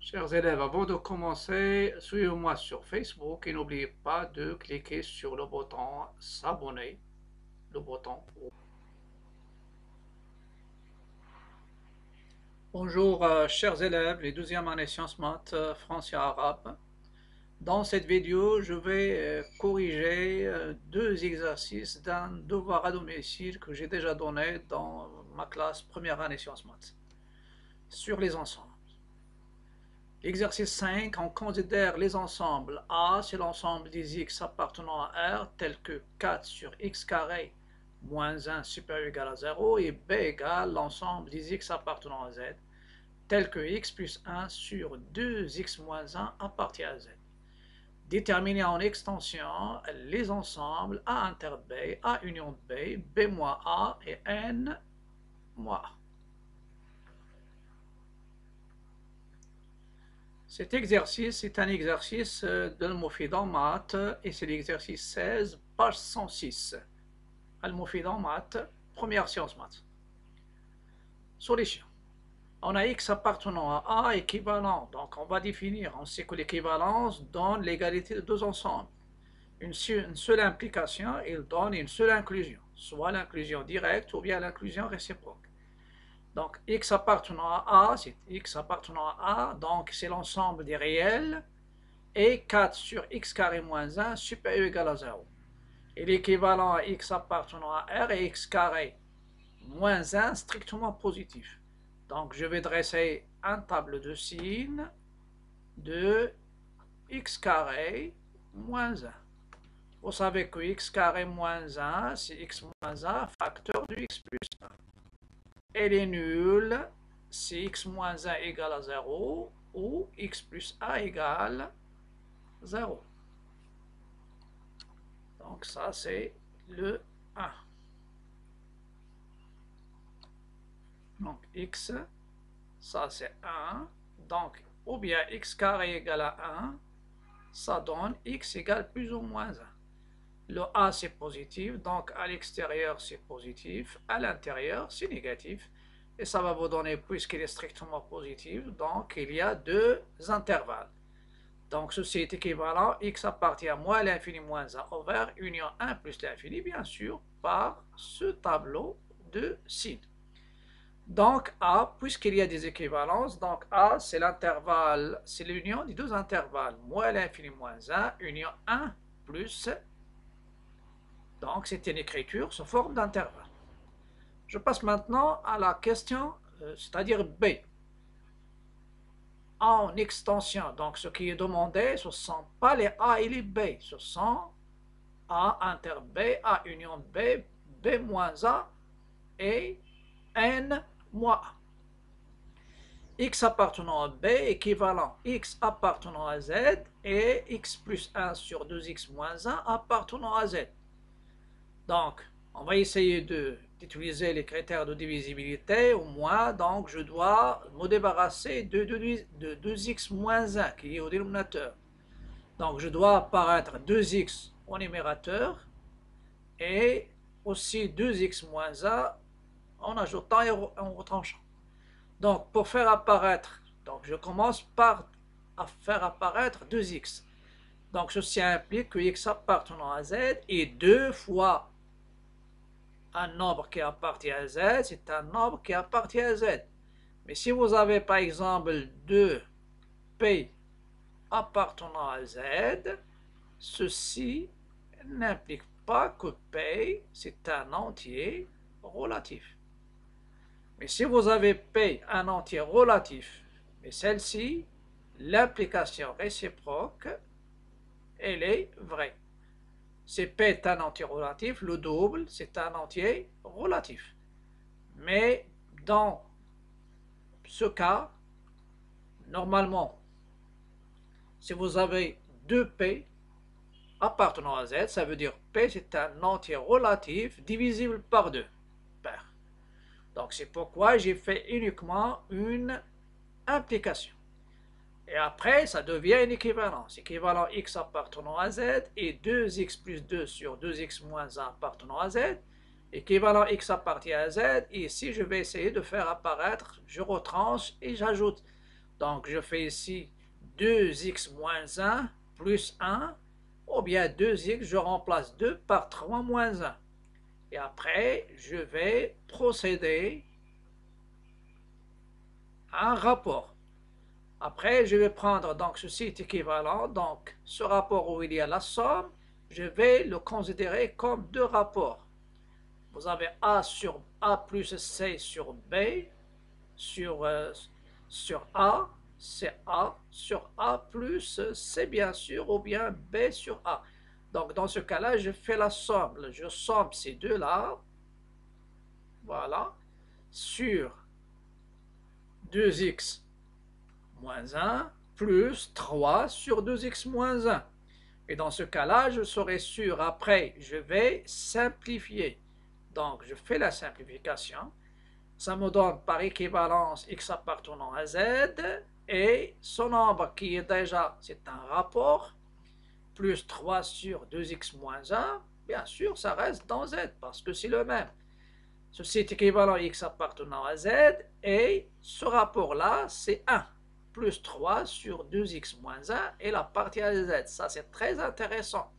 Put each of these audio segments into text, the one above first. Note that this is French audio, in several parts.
Chers élèves, avant de commencer, suivez-moi sur Facebook et n'oubliez pas de cliquer sur le bouton s'abonner, le bouton. Bonjour, chers élèves, les 12e année sciences maths, français arabe. Dans cette vidéo, je vais corriger deux exercices d'un devoir à domicile que j'ai déjà donné dans ma classe première année sciences maths sur les ensembles. Exercice 5, on considère les ensembles A, c'est l'ensemble des x appartenant à R, tel que 4 sur x carré moins 1 supérieur ou égal à 0, et B égale l'ensemble des x appartenant à Z, tel que x plus 1 sur 2x moins 1 appartient à Z. Déterminer en extension les ensembles A inter B, A union B, B moins A et N moins A. Cet exercice est un exercice de Al-Mufid en maths et c'est l'exercice 16, page 106. Al-Mufid en maths, première science maths. Solution. On a x appartenant à A équivalent, donc on va définir, on sait que l'équivalence donne l'égalité de deux ensembles. Une seule implication, il donne une seule inclusion, soit l'inclusion directe ou bien l'inclusion réciproque. Donc, x appartenant à A, c'est x appartenant à A, donc c'est l'ensemble des réels, et 4 sur x carré moins 1 supérieur ou égal à 0. Et l'équivalent à x appartenant à R est x carré moins 1 strictement positif. Donc, je vais dresser un tableau de signes de x carré moins 1. Vous savez que x carré moins 1, c'est x moins 1, facteur de x plus 1. Elle est nulle si x moins 1 égale à 0 ou x plus 1 égale 0. Donc ça c'est le 1. Donc x, ça c'est 1. Donc ou bien x carré égale à 1, ça donne x égale plus ou moins 1. Le A c'est positif, donc à l'extérieur c'est positif, à l'intérieur c'est négatif. Et ça va vous donner, puisqu'il est strictement positif, donc il y a deux intervalles. Donc ceci est équivalent, x appartient à moins l'infini moins 1 over union 1 plus l'infini, bien sûr, par ce tableau de signes. Donc A, puisqu'il y a des équivalences, donc A c'est l'intervalle, c'est l'union des deux intervalles, moins l'infini moins 1, union 1 plus. Donc c'est une écriture sous forme d'intervalle. Je passe maintenant à la question, c'est-à-dire B. En extension, donc ce qui est demandé, ce ne sont pas les A et les B, ce sont A inter B, A union B, B moins A et N moins A. X appartenant à B équivalent X appartenant à Z et X plus 1 sur 2X moins 1 appartenant à Z. Donc, on va essayer d'utiliser les critères de divisibilité, au moins, donc je dois me débarrasser de 2x moins 1 qui est au dénominateur. Donc je dois apparaître 2x au numérateur et aussi 2x moins 1 en ajoutant et en retranchant. Donc pour faire apparaître, donc je commence par faire apparaître 2x. Donc ceci implique que x appartenant à z est 2 fois un nombre qui appartient à Z, c'est un nombre qui appartient à Z. Mais si vous avez par exemple 2P appartenant à Z, ceci n'implique pas que P, c'est un entier relatif. Mais si vous avez P, un entier relatif, mais celle-ci, l'implication réciproque, elle est vraie. Si P est un entier relatif, le double, c'est un entier relatif. Mais dans ce cas, normalement, si vous avez 2P appartenant à Z, ça veut dire P c'est un entier relatif divisible par 2. Donc c'est pourquoi j'ai fait uniquement une implication. Et après, ça devient une équivalence. Équivalent x appartenant à z et 2x plus 2 sur 2x moins 1 appartenant à z. Équivalent x appartient à z. Et ici, je vais essayer de faire apparaître, je retranche et j'ajoute. Donc, je fais ici 2x moins 1 plus 1, ou bien 2x, je remplace 2 par 3 moins 1. Et après, je vais procéder à un rapport. Après, je vais prendre, donc ceci est équivalent, donc ce rapport où il y a la somme, je vais le considérer comme deux rapports. Vous avez A sur A plus C sur B, sur A, c'est A sur A plus C bien sûr, ou bien B sur A. Donc dans ce cas-là, je fais la somme. Je somme ces deux-là, voilà, sur 2x moins 1 plus 3 sur 2x moins 1. Et dans ce cas-là, je serai sûr, après, je vais simplifier. Donc, je fais la simplification. Ça me donne par équivalence x appartenant à z et ce nombre qui est déjà, c'est un rapport, plus 3 sur 2x moins 1, bien sûr, ça reste dans z parce que c'est le même. Ceci est équivalent x appartenant à z et ce rapport-là, c'est 1 plus 3 sur 2x moins 1 et la partie à z. Ça, c'est très intéressant.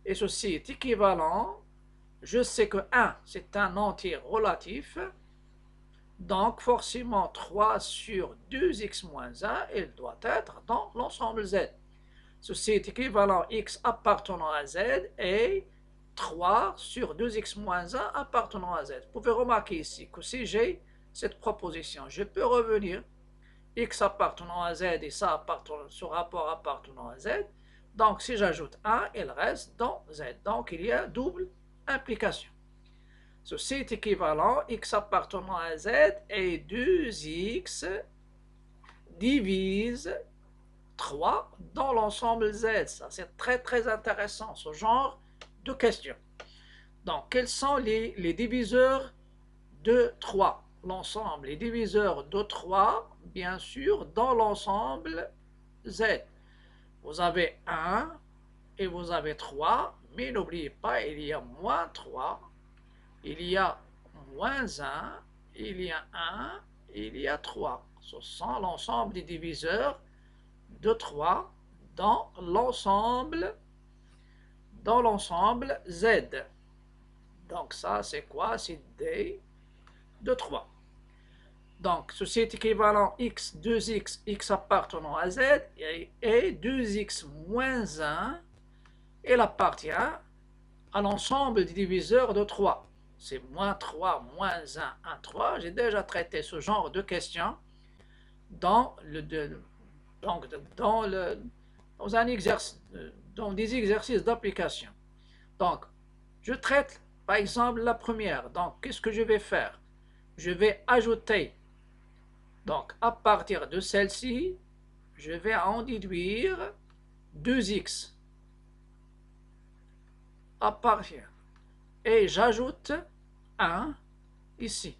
Et ceci est équivalent, je sais que 1, c'est un entier relatif, donc forcément 3 sur 2x moins 1, il doit être dans l'ensemble z. Ceci est équivalent x appartenant à z et 3 sur 2x moins 1 appartenant à z. Vous pouvez remarquer ici que si j'ai cette proposition, je peux revenir x appartenant à z et ça ce rapport appartenant à z. Donc si j'ajoute 1, il reste dans z. Donc il y a double implication. Ceci est équivalent x appartenant à z et 2x divise 3 dans l'ensemble z. Ça, c'est très très intéressant, ce genre de questions. Donc, quels sont les diviseurs de 3? L'ensemble, les diviseurs de 3, bien sûr, dans l'ensemble z. Vous avez 1 et vous avez 3, mais n'oubliez pas, il y a moins 3, il y a moins 1, il y a 1, il y a 3. Ce sont l'ensemble des diviseurs de 3 dans l'ensemble Z. Donc ça, c'est quoi? C'est D de 3. Donc, ceci est équivalent x, 2x, x appartenant à z, et 2x moins 1, il appartient à l'ensemble des diviseurs de 3. C'est moins 3, moins 1, 1, 3. J'ai déjà traité ce genre de questions dans des exercices d'application. Donc, je traite par exemple la première. Donc, qu'est-ce que je vais faire? Je vais ajouter, donc à partir de celle-ci, je vais en déduire 2x à partir. Et j'ajoute 1 ici.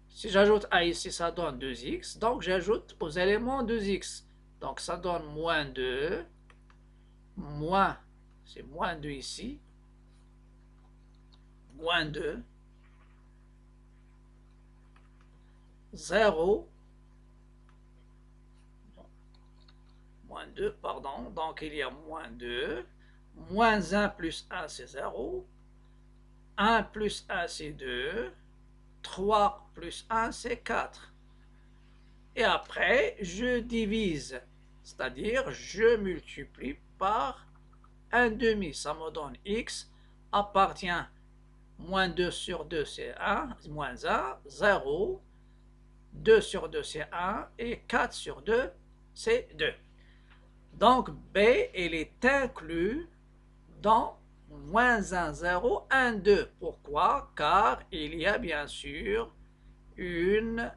Si j'ajoute 1 ici, ça donne 2x. Donc, j'ajoute aux éléments 2x. Donc, ça donne moins 2. Moins, c'est moins 2 ici. Moins 2. 0. Moins 2, pardon. Donc, il y a moins 2. Moins 1 plus 1, c'est 0. 1 plus 1, c'est 2. 3 plus 1, c'est 4. Et après, je divise, c'est-à-dire je multiplie par 1 demi. Ça me donne x appartient, moins 2 sur 2, c'est 1, moins 1, 0. 2 sur 2, c'est 1, et 4 sur 2, c'est 2. Donc, B, il est inclus dans moins 1, 0, 1, 2. Pourquoi? Car il y a bien sûr il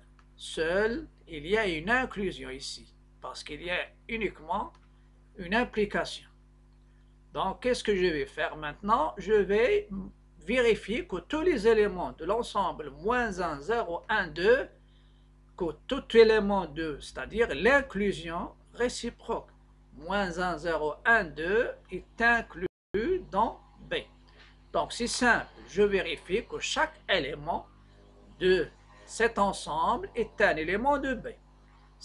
y a une inclusion ici, parce qu'il y a uniquement une implication. Donc, qu'est-ce que je vais faire maintenant? Je vais vérifier que tous les éléments de l'ensemble moins 1, 0, 1, 2, que tout élément 2, c'est-à-dire l'inclusion réciproque, moins 1, 0, 1, 2, est inclus dans B. Donc, c'est simple, je vérifie que chaque élément de cet ensemble est un élément de B.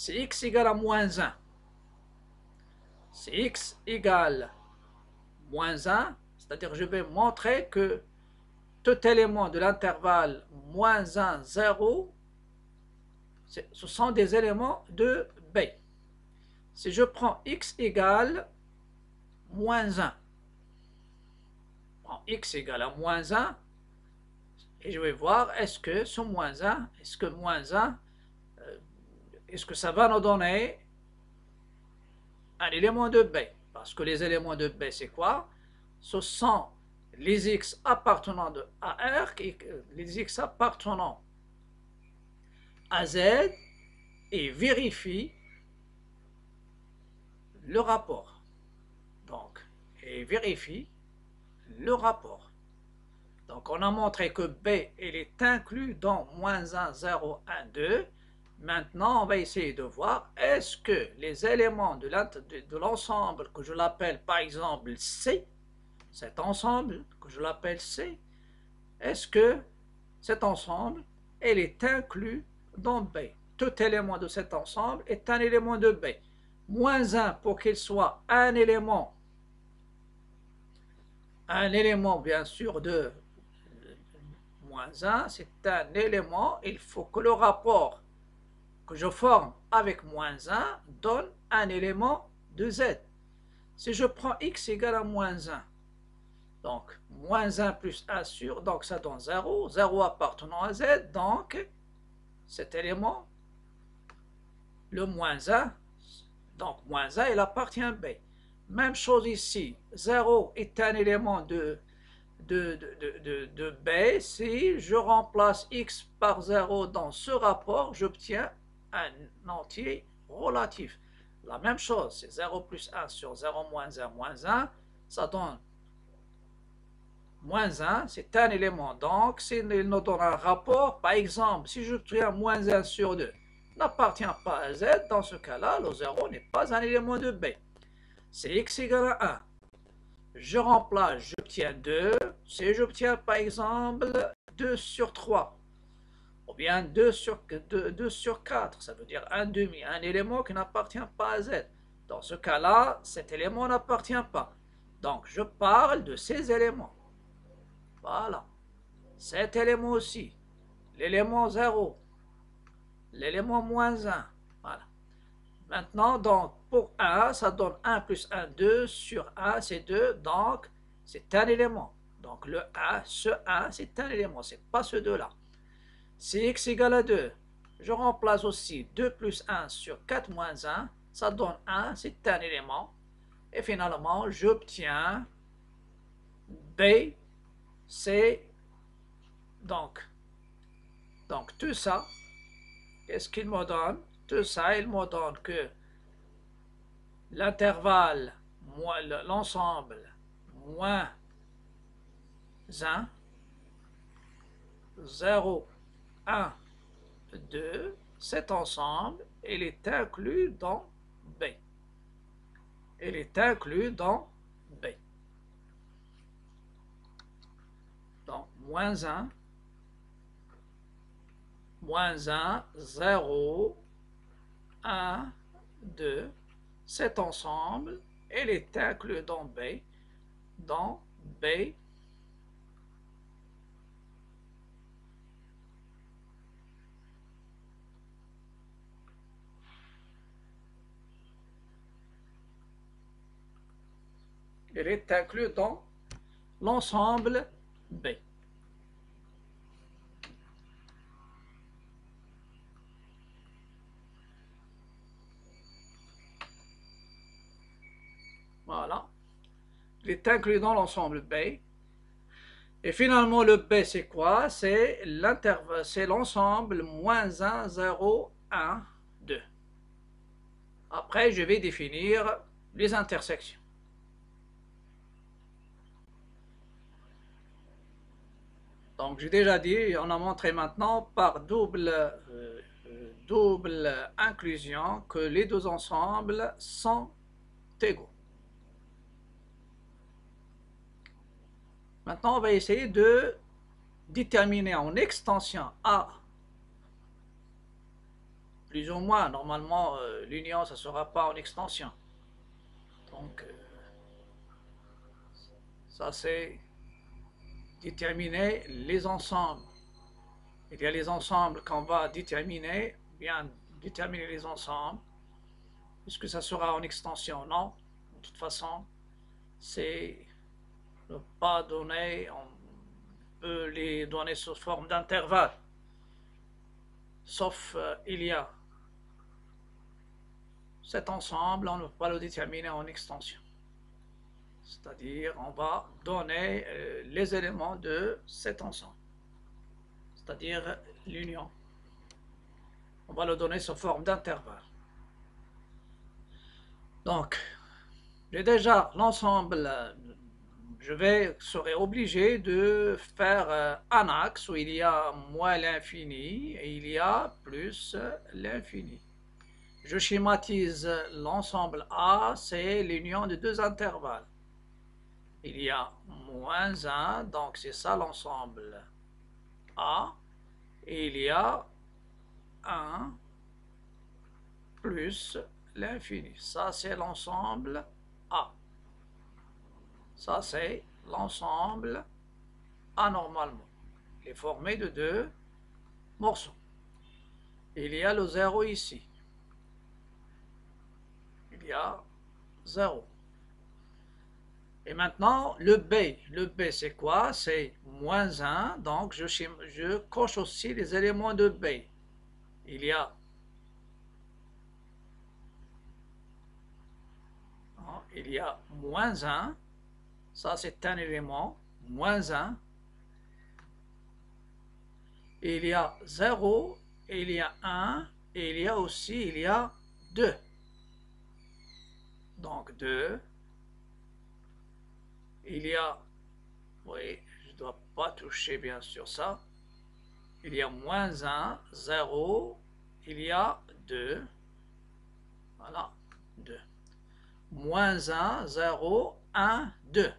Si x égale à moins 1, si x égale moins 1, c'est-à-dire je vais montrer que tout élément de l'intervalle moins 1, 0, ce sont des éléments de B. Si je prends x égale moins 1, x égale à moins 1, et je vais voir est-ce que ce moins 1, est-ce que moins 1, est-ce que ça va nous donner un élément de B? Parce que les éléments de B, c'est quoi? Ce sont les x appartenant à R, les x appartenant à Z, et vérifie le rapport. Donc, et vérifie le rapport. Donc, on a montré que B, il est inclus dans moins 1, 0, 1, 2. Maintenant, on va essayer de voir est-ce que les éléments de l'ensemble que je l'appelle par exemple C, cet ensemble que je l'appelle C, est-ce que cet ensemble, il est inclus dans B? Tout élément de cet ensemble est un élément de B. Moins 1 pour qu'il soit un élément bien sûr de moins 1, c'est un élément, il faut que le rapport que je forme avec moins 1 donne un élément de Z. Si je prends x égale à moins 1, donc moins 1 plus 1 sur, donc ça donne 0, 0 appartenant à Z, donc cet élément, le moins 1, donc moins 1, il appartient à B. Même chose ici, 0 est un élément de B. Si je remplace x par 0 dans ce rapport, j'obtiens un entier relatif. La même chose, c'est 0 plus 1 sur 0 moins 1 moins 1, ça donne moins 1, c'est un élément. Donc, s'il nous donne un rapport, par exemple, si je tiens moins 1 sur 2, n'appartient pas à Z, dans ce cas-là, le 0 n'est pas un élément de B. C'est x égale à 1. Je remplace, j'obtiens 2. Si j'obtiens par exemple 2 sur 3, ou bien 2 sur 4, ça veut dire un demi, un élément qui n'appartient pas à Z. Dans ce cas-là, cet élément n'appartient pas. Donc, je parle de ces éléments. Voilà. Cet élément aussi. L'élément 0. L'élément moins 1. Voilà. Maintenant, donc, pour 1, ça donne 1 plus 1, 2 sur 1, c'est 2. Donc, c'est un élément. Donc, le 1, ce 1, c'est un élément. Ce n'est pas ce 2-là. Si x égale à 2, je remplace aussi 2 plus 1 sur 4 moins 1. Ça donne 1, c'est un élément. Et finalement, j'obtiens B, C. Donc tout ça, qu'est-ce qu'il me donne? Tout ça, il me donne que l'intervalle, l'ensemble, moins 1, 0, 1, 2, cet ensemble, il est inclus dans B. Il est inclus dans B. Donc, moins 1, 0, 1, 2, cet ensemble, il est inclus dans B, dans B. Il est inclus dans l'ensemble B. Voilà. Il est inclus dans l'ensemble B. Et finalement, le B, c'est quoi? C'est l'ensemble moins 1, 0, 1, 2. Après, je vais définir les intersections. Donc, j'ai déjà dit, on a montré maintenant par double inclusion que les deux ensembles sont égaux. Maintenant, on va essayer de déterminer en extension A plus ou moins. Normalement, l'union, ça ne sera pas en extension. Donc, ça c'est déterminer les ensembles. Il y a les ensembles qu'on va déterminer, bien déterminer les ensembles. Est-ce que ça sera en extension? Non. De toute façon, c'est ne pas donner, on peut les donner sous forme d'intervalle. Sauf il y a cet ensemble, on ne peut pas le déterminer en extension. C'est-à-dire, on va donner les éléments de cet ensemble. C'est-à-dire l'union. On va le donner sous forme d'intervalle. Donc, j'ai déjà l'ensemble, je serai obligé de faire un axe où il y a moins l'infini et il y a plus l'infini. Je schématise l'ensemble A, c'est l'union de deux intervalles. Il y a moins 1, donc c'est ça l'ensemble A, et il y a 1 plus l'infini. Ça, c'est l'ensemble A. Ça, c'est l'ensemble A normalement. Il est formé de deux morceaux. Il y a le 0 ici. Il y a 0. Et maintenant, le B c'est quoi? C'est moins 1, donc je coche aussi les éléments de B. Il y a moins 1, ça c'est un élément, moins 1. Il y a 0, il y a 1, et il y a aussi, 2. Donc 2. Il y a, oui, je ne dois pas toucher bien sûr ça. Il y a moins 1, 0, il y a 2. Voilà, 2. Moins 1, 0, 1, 2.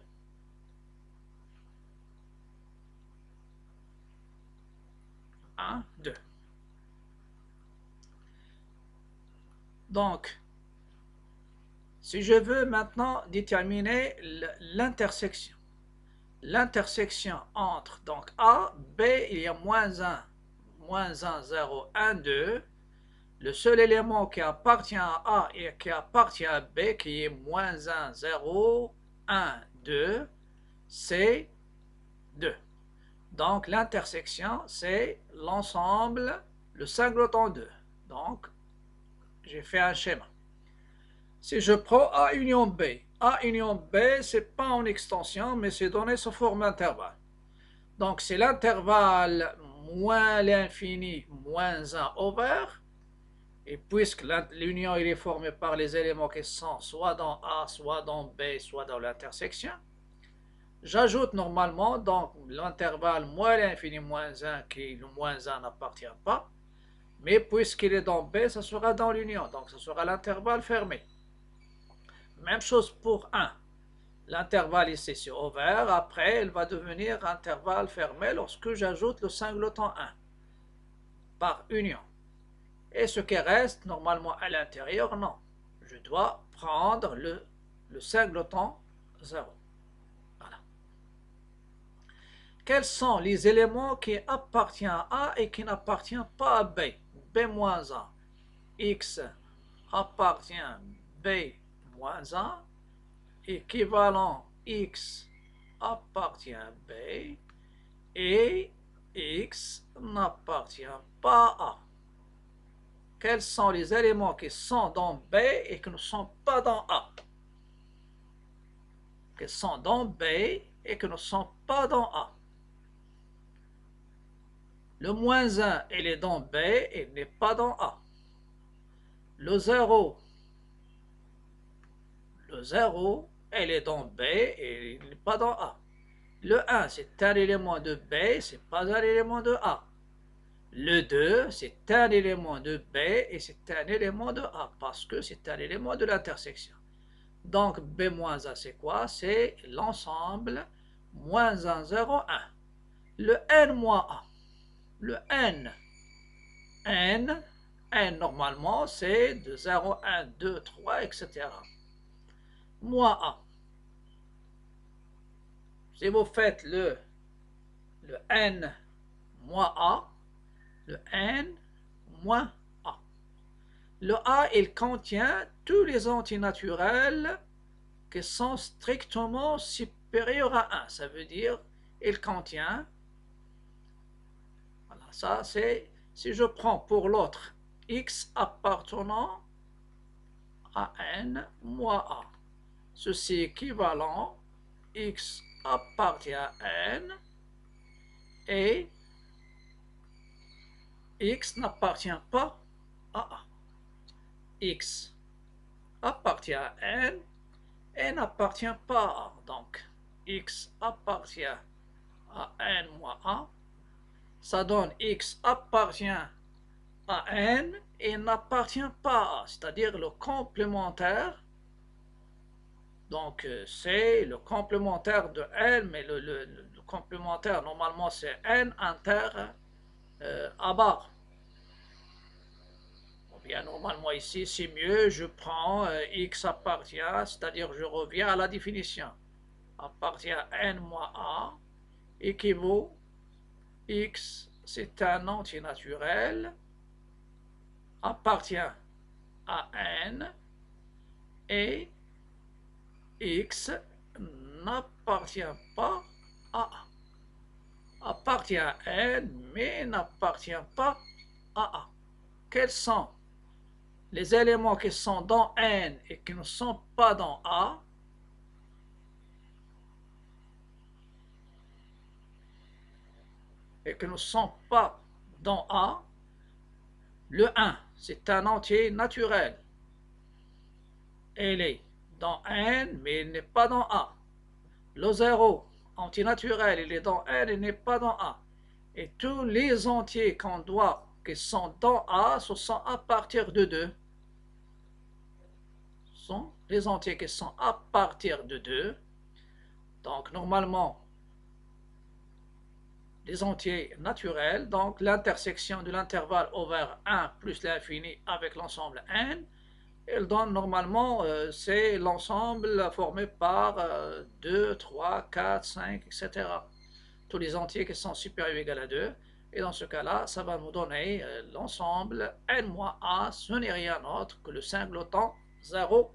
Donc, si je veux maintenant déterminer l'intersection. L'intersection entre donc A, B, il y a moins 1, 0, 1, 2. Le seul élément qui appartient à A et qui appartient à B, qui est moins 1, 0, 1, 2, c'est 2. Donc l'intersection, c'est l'ensemble, le singleton 2. Donc, j'ai fait un schéma. Si je prends A union B, A union B, c'est pas en extension, mais c'est donné sous forme d'intervalle. Donc c'est l'intervalle moins l'infini moins 1 over, et puisque l'union est formée par les éléments qui sont soit dans A, soit dans B, soit dans l'intersection, j'ajoute normalement donc l'intervalle moins l'infini moins 1, qui le moins 1 n'appartient pas, mais puisqu'il est dans B, ça sera dans l'union, donc ça sera l'intervalle fermé. Même chose pour 1. L'intervalle ici c'est ouvert, après il va devenir intervalle fermé lorsque j'ajoute le singleton 1 par union. Et ce qui reste normalement à l'intérieur, non. Je dois prendre le singleton 0. Voilà. Quels sont les éléments qui appartiennent à A et qui n'appartiennent pas à B? B-1. X appartient à B-1. Équivalent X appartient à B et X n'appartient pas à A. Quels sont les éléments qui sont dans B et qui ne sont pas dans A? Qui sont dans B et qui ne sont pas dans A. Le moins 1, il est dans B et il n'est pas dans A. Le 0, elle est dans B et il n'est pas dans A. Le 1, c'est un élément de B, c'est pas un élément de A. Le 2, c'est un élément de B et c'est un élément de A parce que c'est un élément de l'intersection. Donc B-A, c'est quoi? C'est l'ensemble moins 1, 0, 1. Le N-A. Le N, n normalement, c'est de 0, 1, 2, 3, etc. Moins a. Si vous faites le n moins a, le n moins a. Le a, il contient tous les antinaturels qui sont strictement supérieurs à 1. Ça veut dire, il contient, voilà, ça c'est, si je prends pour l'autre x appartenant à n moins a, ceci est équivalent, x appartient à n et x n'appartient pas à a. X appartient à n et n'appartient pas à a. Donc, x appartient à n moins a. Ça donne x appartient à n et n'appartient pas à a, c'est-à-dire le complémentaire. Donc, c'est le complémentaire de n, mais le complémentaire, normalement, c'est n inter à barre. Bien, normalement ici, c'est mieux, je prends x appartient, c'est-à-dire je reviens à la définition. Appartient à n moins a, équivaut, x, c'est un antinaturel, appartient à n, et x n'appartient pas à a. Appartient à n, mais n'appartient pas à a. Quels sont les éléments qui sont dans n et qui ne sont pas dans a? Et qui ne sont pas dans a, le 1, c'est un entier naturel. Il est dans n, mais il n'est pas dans a. Le 0, entier naturel, il est dans n, il n'est pas dans a. Et tous les entiers qu'on doit, qui sont dans a, ce sont à partir de 2. Ce sont les entiers qui sont à partir de 2. Donc, normalement, des entiers naturels, donc l'intersection de l'intervalle ouvert 1 plus l'infini avec l'ensemble n, elle donne normalement, c'est l'ensemble formé par 2, 3, 4, 5, etc. Tous les entiers qui sont supérieurs ou égaux à 2, et dans ce cas-là, ça va nous donner l'ensemble n moins a, ce n'est rien d'autre que le singleton 0,